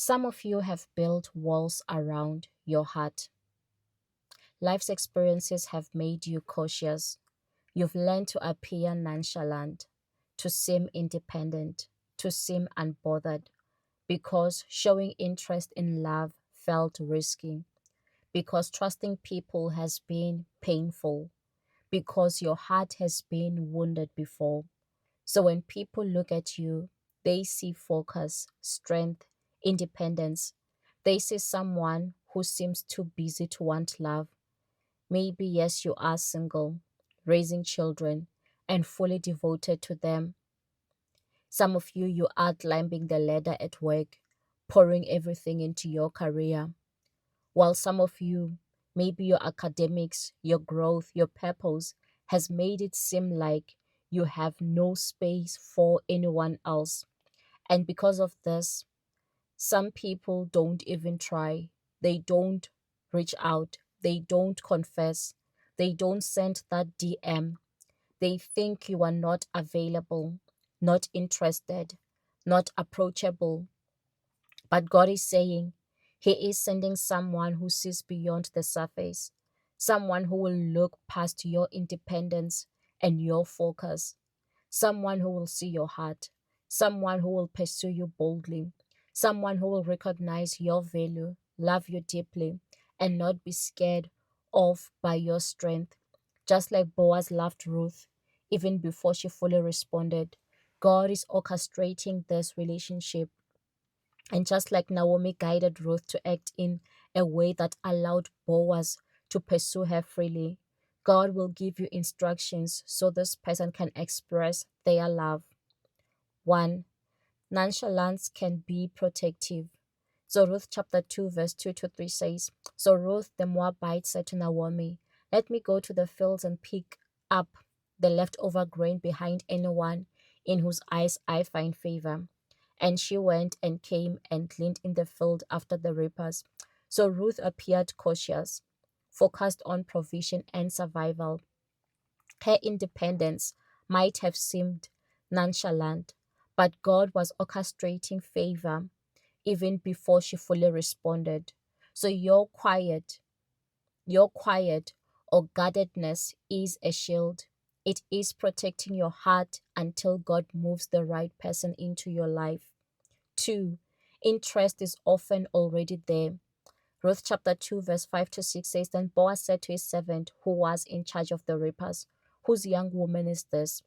Some of you have built walls around your heart. Life's experiences have made you cautious. You've learned to appear nonchalant, to seem independent, to seem unbothered, because showing interest in love felt risky, because trusting people has been painful, because your heart has been wounded before. So when people look at you, they see focus, strength, independence. They see someone who seems too busy to want love. Maybe, yes, you are single, raising children, and fully devoted to them. Some of you, you are climbing the ladder at work, pouring everything into your career. While some of you, maybe your academics, your growth, your purpose has made it seem like you have no space for anyone else. And because of this, some people don't even try. They don't reach out. They don't confess. They don't send that DM. They think you are not available, not interested, not approachable. But God is saying He is sending someone who sees beyond the surface, someone who will look past your independence and your focus, someone who will see your heart, someone who will pursue you boldly, someone who will recognize your value, love you deeply, and not be scared off by your strength. Just like Boaz loved Ruth, even before she fully responded, God is orchestrating this relationship. And just like Naomi guided Ruth to act in a way that allowed Boaz to pursue her freely, God will give you instructions so this person can express their love. 1. Nonchalance can be protective. So Ruth chapter 2 verse 2 to 3 says, So Ruth the Moabite said to Naomi, Let me go to the fields and pick up the leftover grain behind anyone in whose eyes I find favor. And she went and came and gleaned in the field after the reapers. So Ruth appeared cautious, focused on provision and survival. Her independence might have seemed nonchalant, but God was orchestrating favor even before she fully responded. So your quiet or guardedness is a shield. It is protecting your heart until God moves the right person into your life. 2. Interest is often already there. Ruth chapter 2 verse 5 to 6 says, Then Boaz said to his servant who was in charge of the reapers, Whose young woman is this?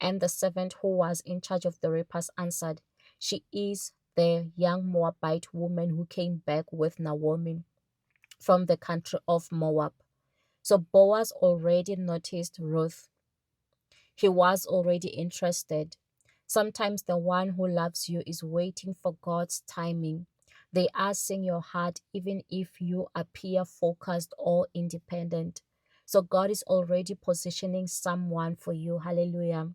And the servant who was in charge of the reapers answered, She is the young Moabite woman who came back with Naomi from the country of Moab. So Boaz already noticed Ruth. He was already interested. Sometimes the one who loves you is waiting for God's timing. They are seeing your heart even if you appear focused or independent. So God is already positioning someone for you. Hallelujah.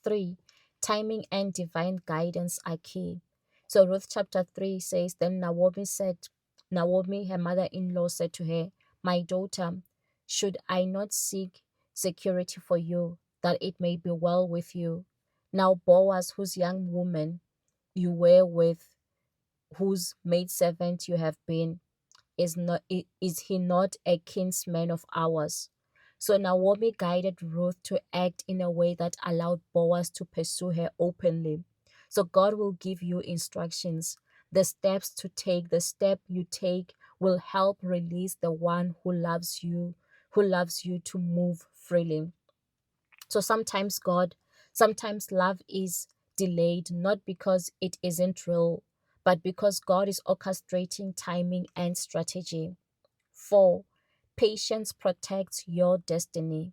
3. Timing and divine guidance are key. So Ruth chapter 3 says, Then Naomi, her mother-in-law, said to her, My daughter, should I not seek security for you, that it may be well with you? Now Boaz, whose young woman you were with, whose maidservant you have been, is he not a kinsman of ours? So Naomi guided Ruth to act in a way that allowed Boaz to pursue her openly. So God will give you instructions, the steps to take. The step you take will help release the one who loves you to move freely. So sometimes love is delayed not because it isn't real, but because God is orchestrating timing and strategy. 4. Patience protects your destiny.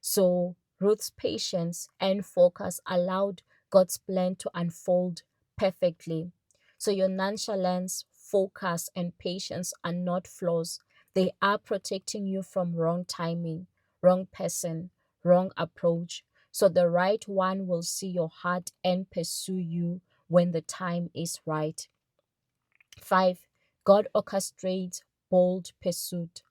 So Ruth's patience and focus allowed God's plan to unfold perfectly. So your nonchalance, focus, and patience are not flaws. They are protecting you from wrong timing, wrong person, wrong approach. So the right one will see your heart and pursue you when the time is right. 5. God orchestrates bold pursuit.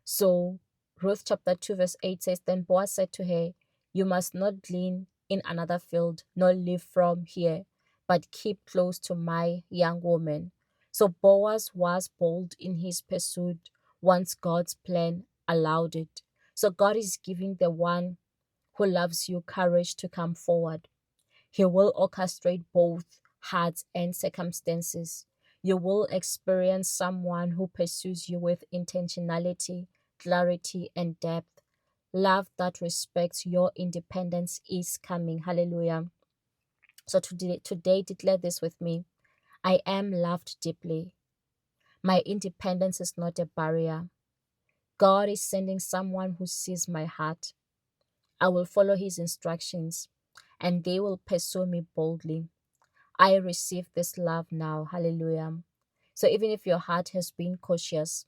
So Ruth chapter 2 verse 8 says, Then Boaz said to her, You must not glean in another field, nor live from here. but keep close to my young woman. So Boaz was bold in his pursuit once God's plan allowed it. So God is giving the one who loves you courage to come forward. He will orchestrate both hearts and circumstances. You will experience someone who pursues you with intentionality, clarity, and depth. Love that respects your independence is coming. Hallelujah. So today declare this with me. I am loved deeply. My independence is not a barrier. God is sending someone who sees my heart. I will follow his instructions and they will pursue me boldly. I receive this love now. Hallelujah. So even if your heart has been cautious,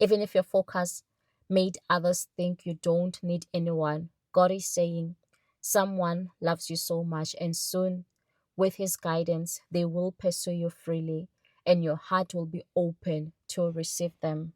even if your focus made others think you don't need anyone, God is saying, someone loves you so much, and soon, with his guidance, they will pursue you freely, and your heart will be open to receive them.